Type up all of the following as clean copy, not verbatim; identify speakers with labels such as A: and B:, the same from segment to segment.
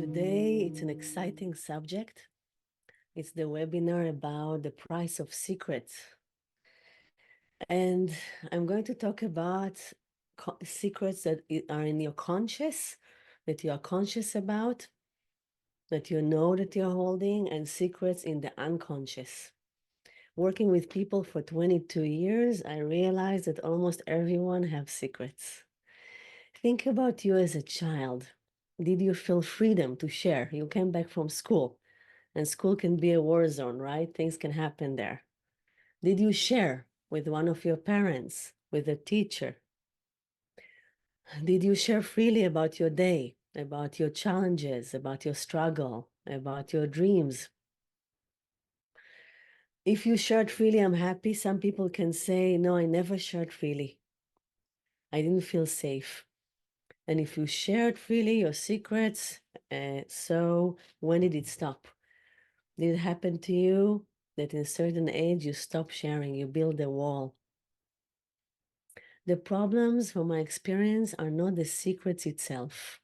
A: Today, it's an exciting subject. It's the webinar about the price of secrets. And I'm going to talk about secrets that are in your conscious, that you are conscious about, that you know that you're holding, and secrets in the unconscious. Working with people for 22 years, I realized that almost everyone has secrets. Think about you as a child. Did you feel freedom to share? You came back from school. And school can be a war zone, right? Things can happen there. Did you share with one of your parents, with a teacher? Did you share freely about your day, about your challenges, about your struggle, about your dreams? If you shared freely, I'm happy. Some people can say, no, I never shared freely. I didn't feel safe. And if you shared freely your secrets, so when did it stop? Did it happen to you that in a certain age you stop sharing, you build a wall? The problems, from my experience, are not the secrets itself.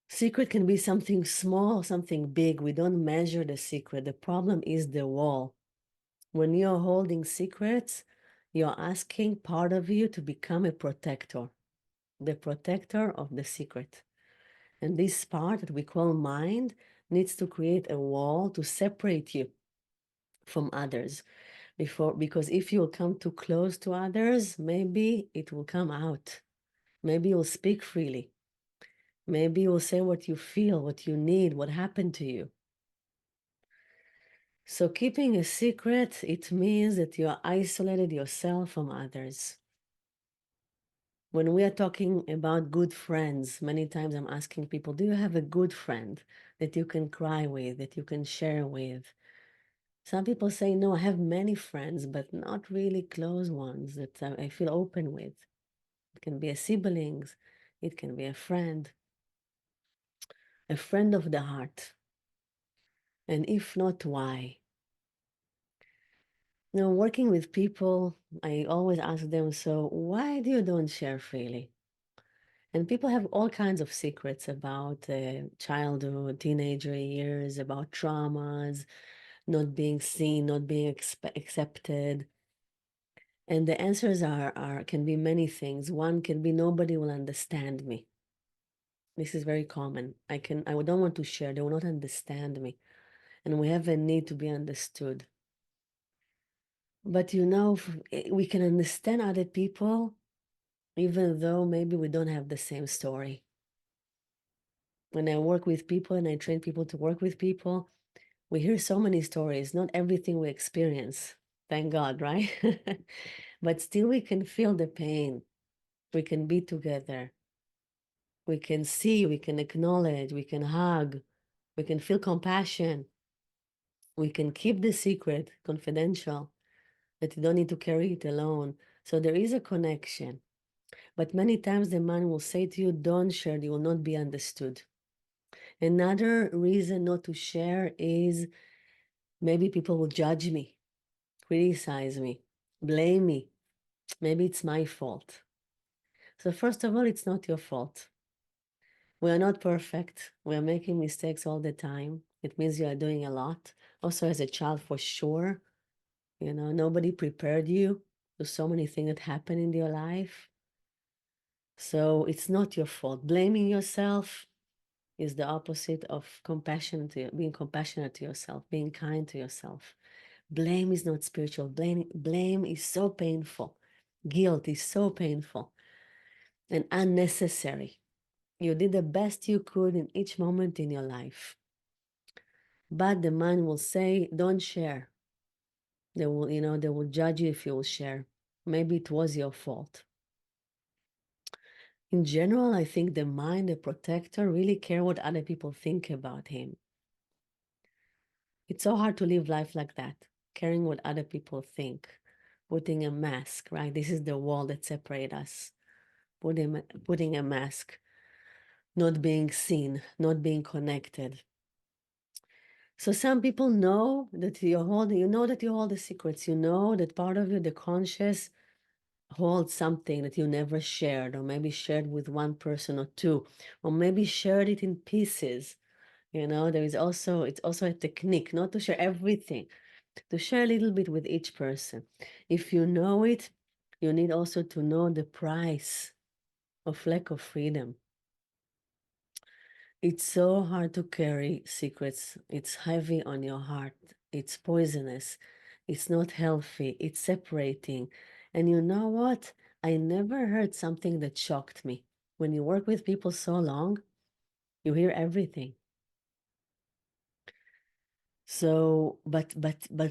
A: Secret can be something small, something big. We don't measure the secret. The problem is the wall. When you're holding secrets, you're asking part of you to become a protector, the protector of the secret. And this part that we call mind needs to create a wall to separate you from others. Because if you'll come too close to others, maybe it will come out. Maybe you'll speak freely. Maybe you'll say what you feel, what you need, what happened to you. So keeping a secret, it means that you are isolated yourself from others. When we are talking about good friends, many times I'm asking people, do you have a good friend that you can cry with, that you can share with? Some people say, no, I have many friends, but not really close ones that I feel open with. It can be a siblings, it can be a friend of the heart. And if not, why? Now, working with people, I always ask them, so why do you don't share freely? And people have all kinds of secrets about childhood, teenager years, about traumas, not being seen, not being accepted. And the answers can be many things. One can be nobody will understand me. This is very common. I don't want to share. They will not understand me. And we have a need to be understood. But we can understand other people even though maybe we don't have the same story. When I work with people and I train people to work with people, we hear so many stories, not everything we experience. Thank God, right? But still we can feel the pain. We can be together. We can see, we can acknowledge, we can hug, we can feel compassion. We can keep the secret confidential, that you don't need to carry it alone. So there is a connection. But many times the man will say to you, don't share, you will not be understood. Another reason not to share is maybe people will judge me, criticize me, blame me. Maybe it's my fault. So first of all, it's not your fault. We are not perfect. We are making mistakes all the time. It means you are doing a lot. Also, as a child, for sure, nobody prepared you to so many things that happen in your life. So it's not your fault. Blaming yourself is the opposite of being compassionate to yourself, being kind to yourself. Blame is not spiritual. Blame is so painful. Guilt is so painful and unnecessary. You did the best you could in each moment in your life. But the mind will say, don't share. They will judge you if you will share. Maybe it was your fault. In general, I think the mind, the protector, really care what other people think about him. It's so hard to live life like that, caring what other people think, putting a mask, right? This is the wall that separates us. Putting a mask, not being seen, not being connected. So some people know that you know that you hold the secrets. You know that part of you, the conscious, hold something that you never shared, or maybe shared with one person or two, or maybe shared it in pieces. It's also a technique not to share everything, to share a little bit with each person. If you know it, you need also to know the price of lack of freedom. It's so hard to carry secrets. It's heavy on your heart. It's poisonous. It's not healthy. It's separating. And you know what? I never heard something that shocked me. When you work with people so long, you hear everything. So, but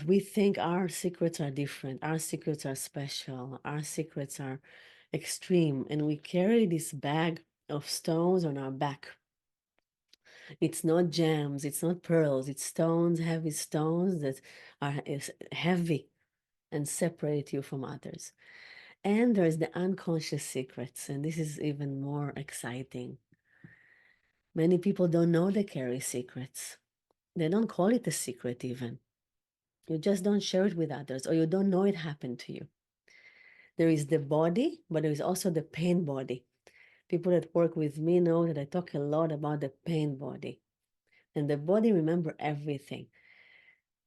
A: we think our secrets are different. Our secrets are special. Our secrets are extreme, and we carry this bag of stones on our back. It's not gems, it's not pearls, it's stones, heavy stones that is heavy and separate you from others. And there's the unconscious secrets, and this is even more exciting. Many people don't know they carry secrets. They don't call it a secret even. You just don't share it with others, or you don't know it happened to you. There is the body, but there is also the pain body. People that work with me know that I talk a lot about the pain body. And the body remember everything.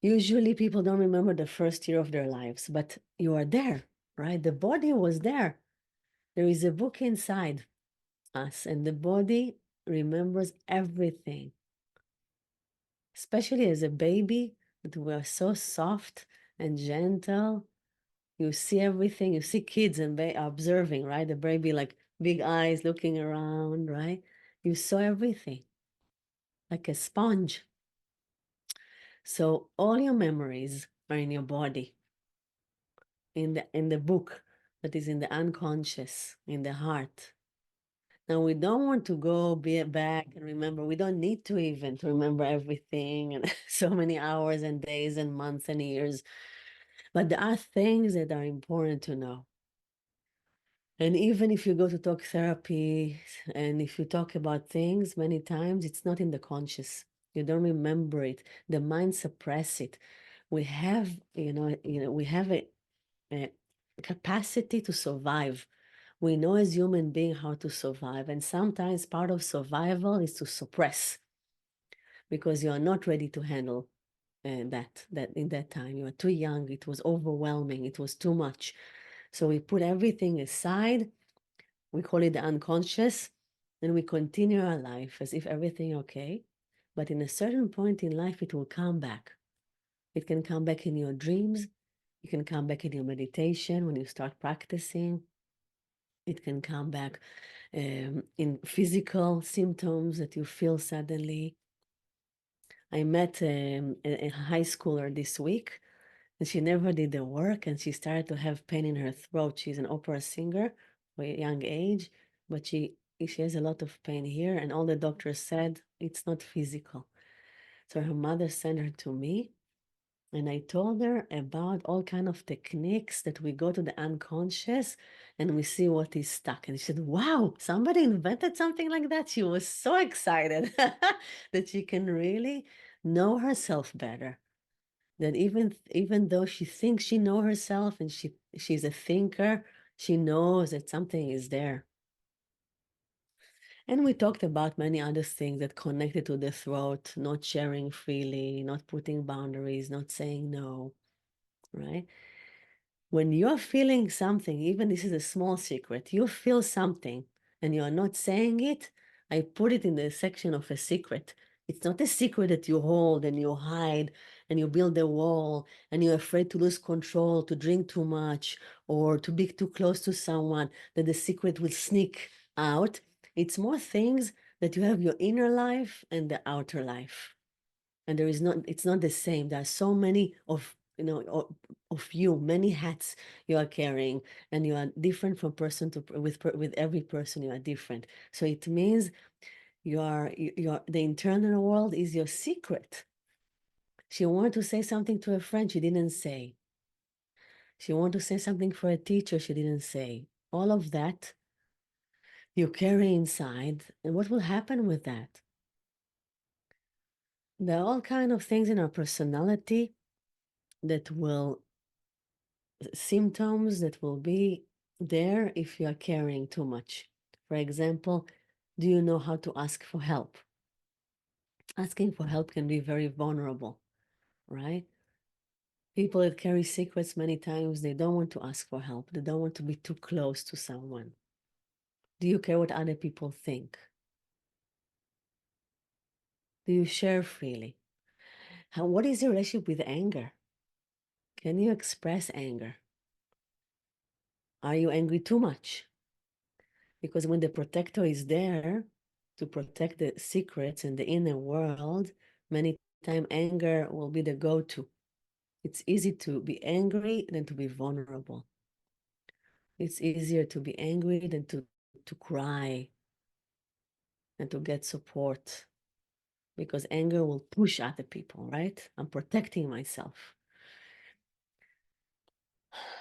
A: Usually people don't remember the first year of their lives, but you are there, right? The body was there. There is a book inside us, and the body remembers everything. Especially as a baby, that we are so soft and gentle. You see everything. You see kids and observing, right? The baby, like big eyes looking around, right? You saw everything like a sponge. So all your memories are in your body, in the book that is in the unconscious, in the heart. Now we don't want to go back and remember. We don't need to even to remember everything and so many hours and days and months and years. But there are things that are important to know. And even if you go to talk therapy and if you talk about things many times, it's not in the conscious. You don't remember it. The mind suppress it. We have, we have a capacity to survive. We know as human beings how to survive, and sometimes part of survival is to suppress because you are not ready to handle that in that time. You are too young. It was overwhelming. It was too much. So we put everything aside. We call it the unconscious, and we continue our life as if everything okay. But in a certain point in life, it will come back. It can come back in your dreams. It can come back in your meditation when you start practicing. It can come back in physical symptoms that you feel suddenly. I met a high schooler this week, and she never did the work, and she started to have pain in her throat. She's an opera singer for a young age, but she has a lot of pain here, and all the doctors said it's not physical. So her mother sent her to me, and I told her about all kind of techniques that we go to the unconscious and we see what is stuck. And she said, wow, somebody invented something like that. She was so excited that she can really know herself better. That even though she thinks she know herself and she's a thinker, she knows that something is there. And we talked about many other things that connected to the throat, not sharing freely, not putting boundaries, not saying no, right? When you're feeling something, even this is a small secret, you feel something and you're not saying it, I put it in the section of a secret. It's not a secret that you hold and you hide and you build a wall and you're afraid to lose control, to drink too much, or to be too close to someone, that the secret will sneak out. It's more things that you have your inner life and the outer life. And it's not the same. There are so many of you, many hats you are carrying, and you are different from person to with every person you are different. So it means the internal world is your secret. She wanted to say something to a friend, she didn't say. She wanted to say something for a teacher, she didn't say. All of that you carry inside, and what will happen with that? There are all kind of things in our personality that will symptoms that will be There, if you are carrying too much. For example, do you know how to ask for help? Asking for help can be very vulnerable, right? People that carry secrets many times, they don't want to ask for help. They don't want to be too close to someone. Do you care what other people think? Do you share freely? What is your relationship with anger? Can you express anger? Are you angry too much? Because when the protector is there to protect the secrets and the inner world, many times anger will be the go-to. It's easy to be angry than to be vulnerable. It's easier to be angry than to cry and to get support because anger will push other people, right? I'm protecting myself.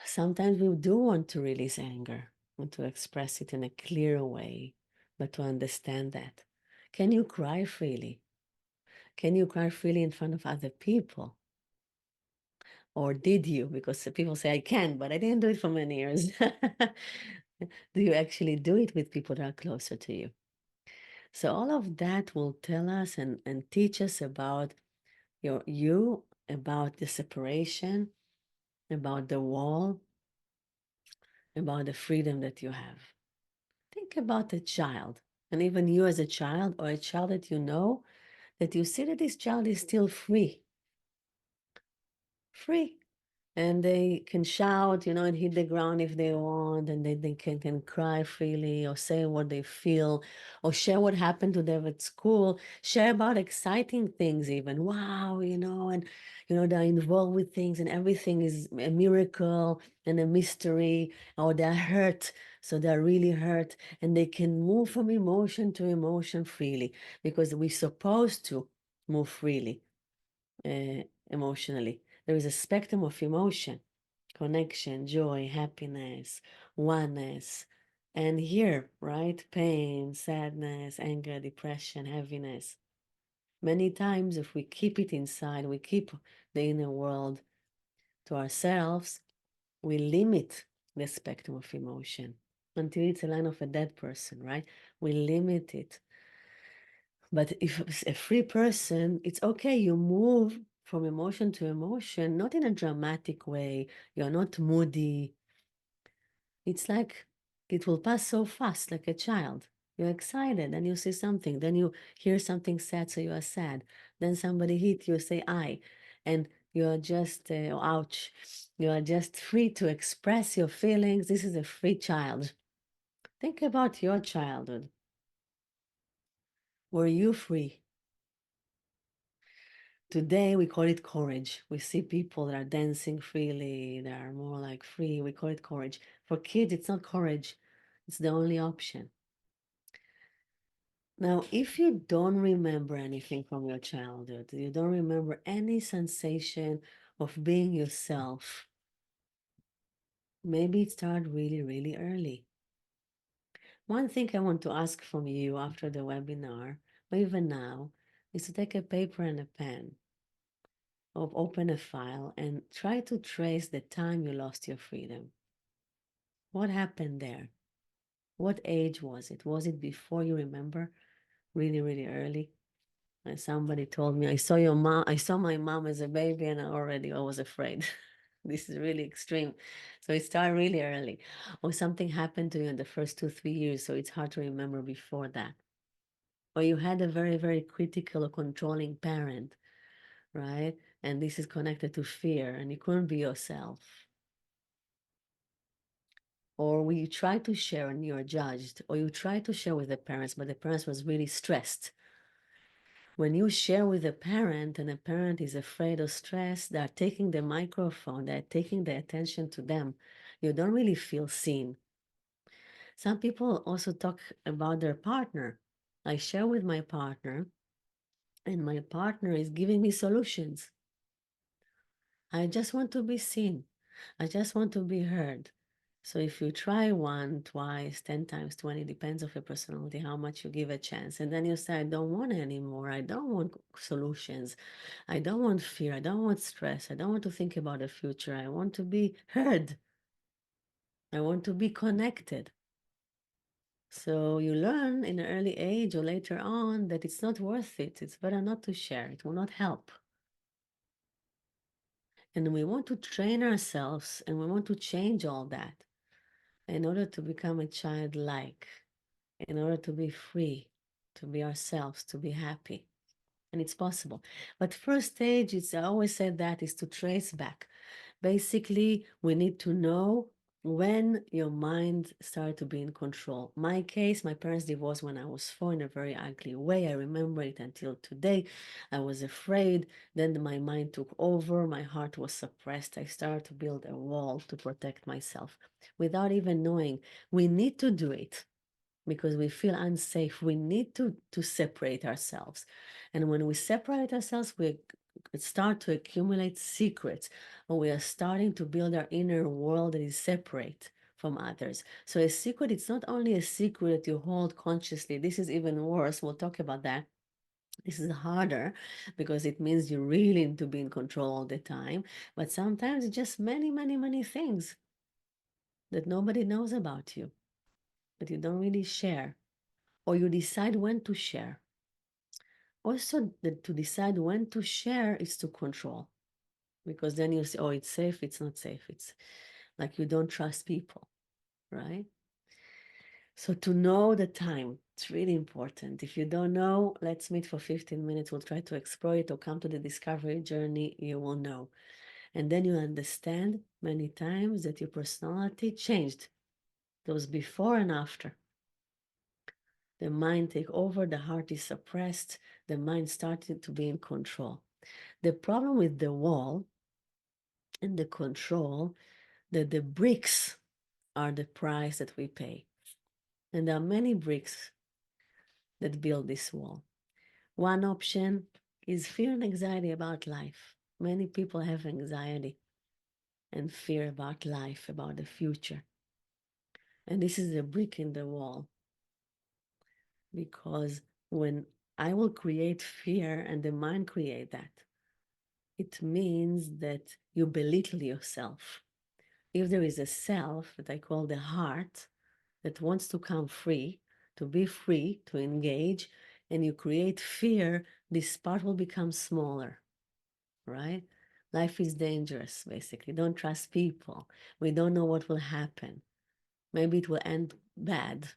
A: Sometimes we do want to release anger and to express it in a clear way, but to understand that. Can you cry freely? Can you cry freely in front of other people? Or did you? Because people say I can, but I didn't do it for many years. Do you actually do it with people that are closer to you? So all of that will tell us and teach us about you, about the separation, about the wall, about the freedom that you have. Think about a child, and even you as a child or a child that you know, that you see that this child is still free, free. And they can shout, and hit the ground if they want, and they can cry freely or say what they feel or share what happened to them at school, share about exciting things even. Wow, and they're involved with things and everything is a miracle and a mystery, or they're hurt. So they're really hurt and they can move from emotion to emotion freely because we're supposed to move freely emotionally. There is a spectrum of emotion, connection, joy, happiness, oneness. And here, right? Pain, sadness, anger, depression, heaviness. Many times, if we keep it inside, we keep the inner world to ourselves, we limit the spectrum of emotion until it's a line of a dead person, right? We limit it. But if it's a free person, it's okay. You move from emotion to emotion, not in a dramatic way. You're not moody. It's like it will pass so fast, like a child. You're excited, then you see something, then you hear something sad, so you are sad. Then somebody hit you, say I, and you are just ouch. You are just free to express your feelings. This is a free child. Think about your childhood. Were you free? Today we call it courage. We see people that are dancing freely, that are more like free. We call it courage. For kids, it's not courage, it's the only option. Now, if you don't remember anything from your childhood, you don't remember any sensation of being yourself, maybe it started really, really early. One thing I want to ask from you after the webinar, or even now, is to take a paper and a pen, or open a file and try to trace the time you lost your freedom. What happened there? What age was it? Was it before you remember? Really, really early? And somebody told me, I saw my mom as a baby and I was afraid. This is really extreme. So it started really early. Or something happened to you in the first 2, 3 years, so it's hard to remember before that. Or you had a very, very critical or controlling parent, right? And this is connected to fear and you couldn't be yourself. Or when you try to share and you're judged, or you try to share with the parents, but the parents was really stressed. When you share with a parent and a parent is afraid or stressed, they're taking the microphone, they're taking the attention to them. You don't really feel seen. Some people also talk about their partner. I share with my partner, and my partner is giving me solutions. I just want to be seen. I just want to be heard. So if you try one, twice, 10 times, 20, depends of your personality, how much you give a chance. And then you say, I don't want anymore. I don't want solutions. I don't want fear. I don't want stress. I don't want to think about the future. I want to be heard. I want to be connected. So you learn in an early age or later on that it's not worth it. It's better not to share. It will not help. And we want to train ourselves and we want to change all that in order to become a childlike, in order to be free, to be ourselves, to be happy. And it's possible. But first stage, I always said that, is to trace back. Basically, we need to know when your mind started to be in control. My case, my parents divorced when I was 4 in a very ugly way. I remember it until today. I was afraid. Then my mind took over. My heart was suppressed. I started to build a wall to protect myself without even knowing. We need to do it because we feel unsafe. We need to separate ourselves. And when we separate ourselves, we start to accumulate secrets, or we are starting to build our inner world that is separate from others. So a secret, it's not only a secret that you hold consciously. This is even worse. We'll talk about that. This is harder because it means you really need to be in control all the time. But sometimes it's just many, many, many things that nobody knows about you, that you don't really share, or you decide when to share. Also, to decide when to share is to control, because then you say, oh, it's safe, it's not safe. It's like you don't trust people, right? So to know the time, it's really important. If you don't know, let's meet for 15 minutes. We'll try to explore it or come to the discovery journey. You will know. And then you understand many times that your personality changed. Those before and after. The mind take over, the heart is suppressed, the mind started to be in control. The problem with the wall and the control, that the bricks are the price that we pay. And there are many bricks that build this wall. One option is fear and anxiety about life. Many people have anxiety and fear about life, about the future. And this is a brick in the wall, because when I will create fear and the mind create that, it means that you belittle yourself. If there is a self that I call the heart that wants to come free, to be free, to engage, and you create fear, this part will become smaller, right? Life is dangerous, basically. Don't trust people. We don't know what will happen. Maybe it will end bad.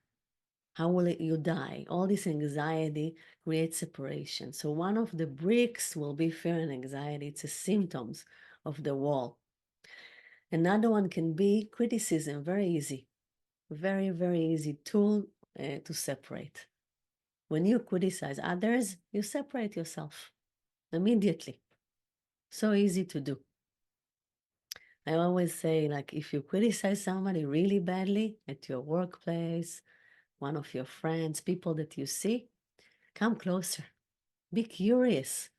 A: How will you die? All this anxiety creates separation. So one of the bricks will be fear and anxiety. It's a symptoms of the wall. Another one can be criticism, very easy. Very, very easy tool to separate. When you criticize others, you separate yourself immediately. So easy to do. I always say, like, if you criticize somebody really badly at your workplace, one of your friends, people that you see, come closer. Be curious.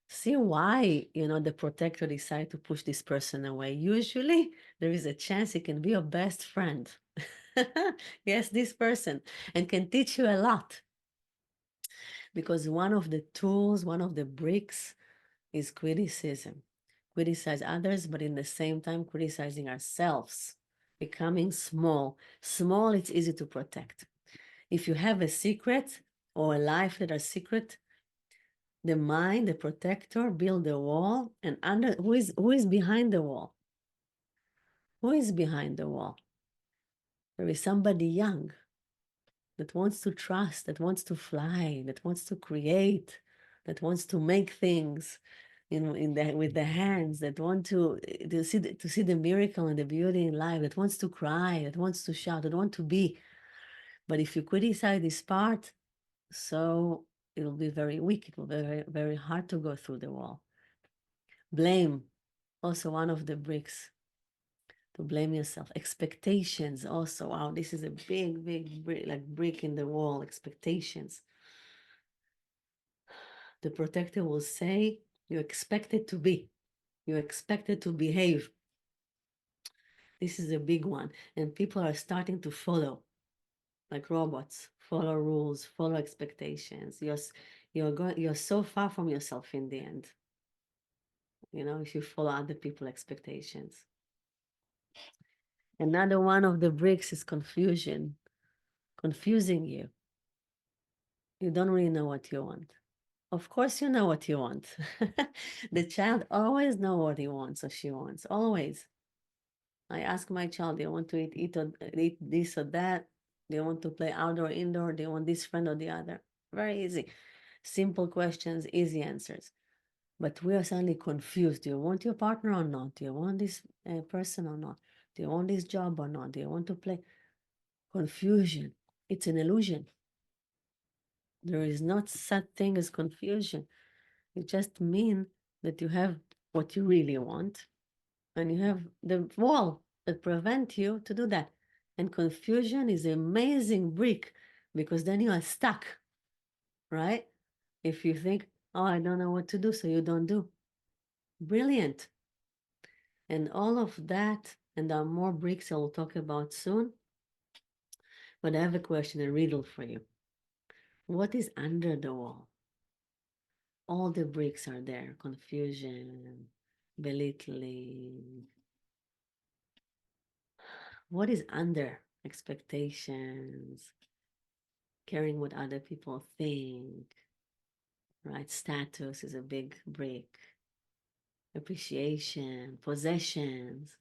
A: See why, the protector decided to push this person away. Usually, there is a chance it can be your best friend. Yes, this person, and can teach you a lot. Because one of the tools, one of the bricks is criticism. Criticize others, but in the same time, criticizing ourselves, becoming small. Small, it's easy to protect. If you have a secret or a life that are secret, the mind, the protector, build a wall, and who is behind the wall? Who is behind the wall? There is somebody young that wants to trust, that wants to fly, that wants to create, that wants to make things with the hands, that want to see the miracle and the beauty in life, that wants to cry, that wants to shout, that want to be. But if you criticize this part, so it will be very weak. It will be very, very hard to go through the wall. Blame, also one of the bricks, to blame yourself. Expectations also. Wow, this is a big, big brick, like brick in the wall. Expectations. The protector will say, you expected to be, you expected to behave. This is a big one. And people are starting to follow, like robots, follow rules, follow expectations. You're so far from yourself in the end, if you follow other people's expectations. Another one of the bricks is confusion, confusing you. You don't really know what you want. Of course, you know what you want. The child always know what he wants or she wants, always. I ask my child, do you want to eat this or that? Do you want to play outdoor, indoor? Do you want this friend or the other? Very easy. Simple questions, easy answers. But we are suddenly confused. Do you want your partner or not? Do you want this person or not? Do you want this job or not? Do you want to play? Confusion. It's an illusion. There is not such thing as confusion. It just means that you have what you really want and you have the wall that prevent you to do that. And confusion is an amazing brick because then you are stuck, right? If you think, oh, I don't know what to do, so you don't do. Brilliant. And all of that, and there are more bricks I will talk about soon. But I have a question, a riddle for you. What is under the wall? All the bricks are there: confusion, belittling. What is under? Expectations, caring what other people think, right? Status is a big brick. Appreciation, possessions.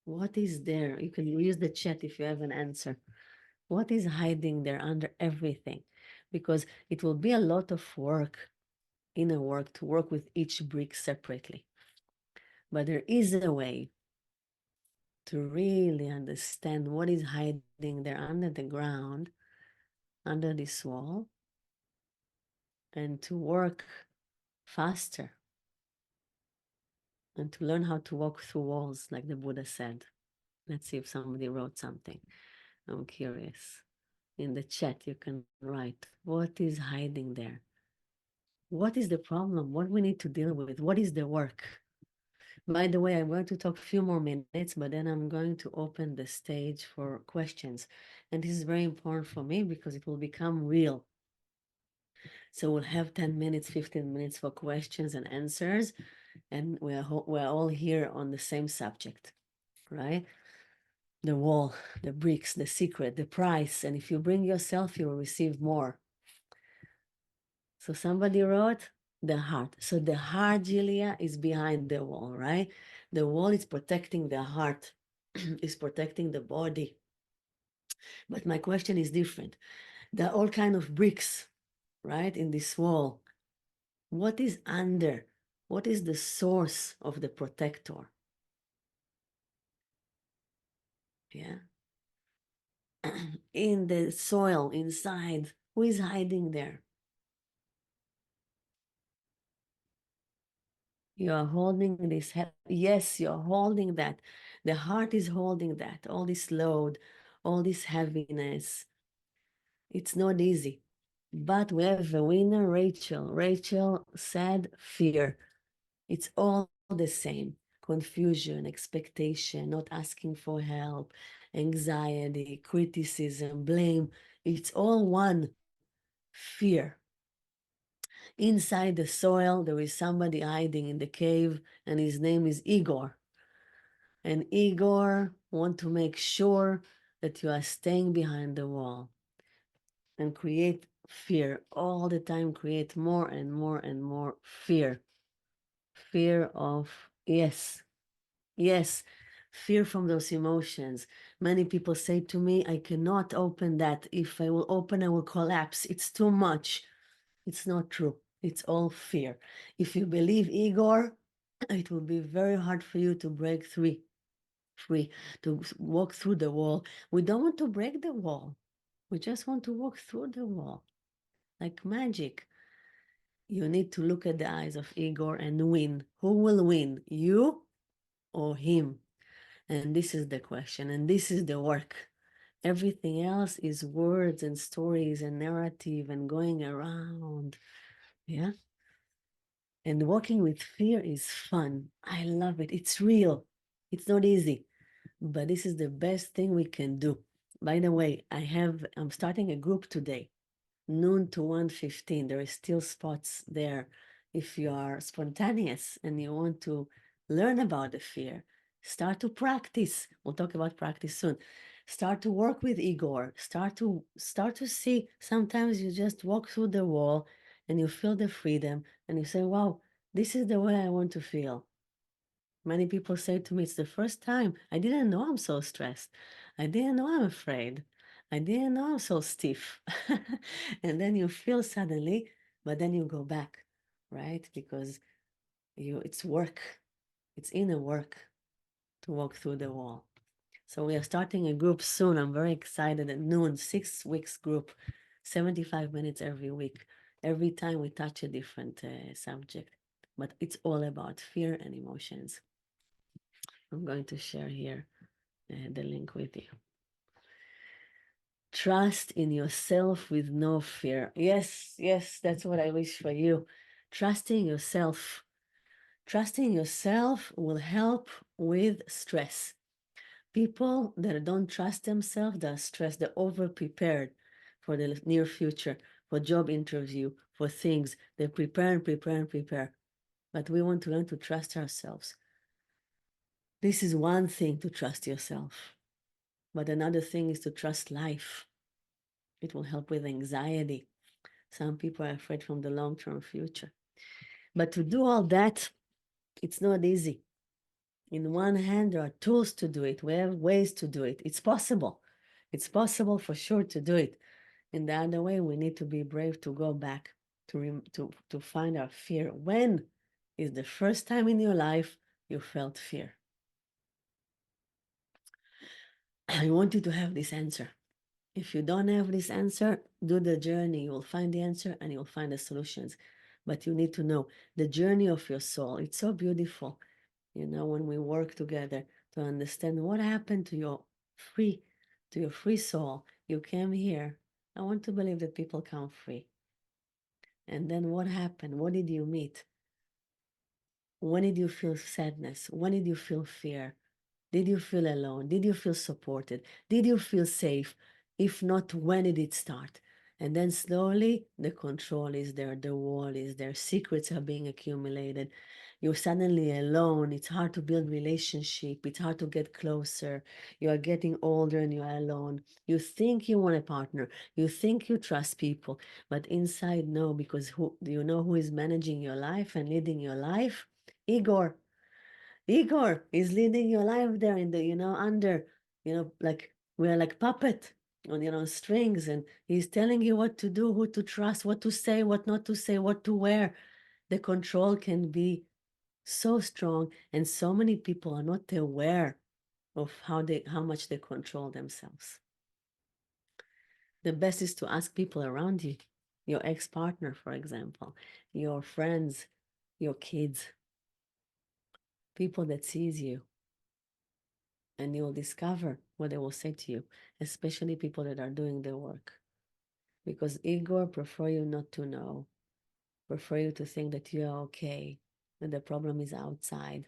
A: What is there? You can use the chat if you have an answer. What is hiding there under everything? Because it will be a lot of work, inner work, to work with each brick separately. But there is a way to really understand what is hiding there under the ground, under this wall, and to work faster and to learn how to walk through walls, like the Buddha said. Let's see if somebody wrote something. I'm curious. In the chat, you can write what is hiding there. What is the problem? What we need to deal with? What is the work? By the way, I'm going to talk a few more minutes, but then I'm going to open the stage for questions. And this is very important for me because it will become real. So we'll have 10 minutes, 15 minutes for questions and answers. And we're all here on the same subject, right? The wall, the bricks, the secret, the price. And if you bring yourself, you will receive more. So somebody wrote the heart. So the heart, Julia, is behind the wall, right? The wall is protecting the heart, is protecting the body. But my question is different. There are all kind of bricks, right, in this wall. What is under? What is the source of the protector? Yeah. In the soil, inside, who is hiding there? You are holding this head. Yes, you're holding that. The heart is holding that. All this load, all this heaviness. It's not easy. But we have a winner, Rachel. Rachel said fear. It's all the same. Confusion, expectation, not asking for help, anxiety, criticism, blame. It's all one fear. Inside the soil, there is somebody hiding in the cave, and his name is Igor. And Igor want to make sure that you are staying behind the wall and create fear all the time, create more and more and more fear. Fear of, yes, fear from those emotions. Many people say to me, I cannot open that. If I will open, I will collapse. It's too much. It's not true. It's all fear. If you believe Igor, it will be very hard for you to break free, to walk through the wall. We don't want to break the wall. We just want to walk through the wall like magic. You need to look at the eyes of Igor and win. Who will win, you or him? And this is the question, and this is the work. Everything else is words and stories and narrative and going around. Yeah. And walking with fear is fun. I love it. It's real. It's not easy, but this is the best thing we can do. By the way, I'm starting a group today, noon to 1:15. There is still spots there. If you are spontaneous and you want to learn about the fear Start to practice. We'll talk about practice soon. Start to work with Igor. Start to see. Sometimes you just walk through the wall and you feel the freedom and you say, wow, this is the way I want to feel. Many people say to me, it's the first time. I didn't know I'm so stressed. I didn't know I'm afraid. I didn't know I'm so stiff. And then you feel suddenly, but then you go back, right? Because it's work. It's inner work to walk through the wall. So we are starting a group soon. I'm very excited at noon, 6 weeks group, 75 minutes every week. Every time we touch a different subject, but it's all about fear and emotions. I'm going to share here the link with you. Trust in yourself with no fear. Yes, yes, that's what I wish for you. Trusting yourself. Trusting yourself will help with stress. People that don't trust themselves, they're stressed, they're over-prepared for the near future, for job interview, for things. They prepare and prepare and prepare. But we want to learn to trust ourselves. This is one thing, to trust yourself. But another thing is to trust life. It will help with anxiety. Some people are afraid from the long-term future. But to do all that, it's not easy. In one hand, there are tools to do it. We have ways to do it. It's possible. It's possible for sure to do it. In the other way, we need to be brave to go back to find our fear. When is the first time in your life you felt fear? I want you to have this answer. If you don't have this answer, do the journey. You will find the answer and you'll find the solutions. But you need to know the journey of your soul. It's so beautiful, when we work together to understand what happened free, to your free soul. You came here. I want to believe that people come free. And then what happened? What did you meet? When did you feel sadness? When did you feel fear? Did you feel alone? Did you feel supported? Did you feel safe? If not, when did it start? And then slowly the control is there, the wall is there, secrets are being accumulated. You're suddenly alone. It's hard to build relationship. It's hard to get closer. You are getting older and you are alone. You think you want a partner. You think you trust people, but inside, no, because do you know who is managing your life and leading your life? Igor. Igor is leading your life there in the, under, like we're like puppet on, strings, and he's telling you what to do, who to trust, what to say, what not to say, what to wear. The control can be so strong, and so many people are not aware of how much they control themselves. The best is to ask people around you, your ex-partner, for example, your friends, your kids, people that sees you, and you'll discover what they will say to you, especially people that are doing the work. Because Igor prefer you not to know, prefer you to think that you are okay, that the problem is outside.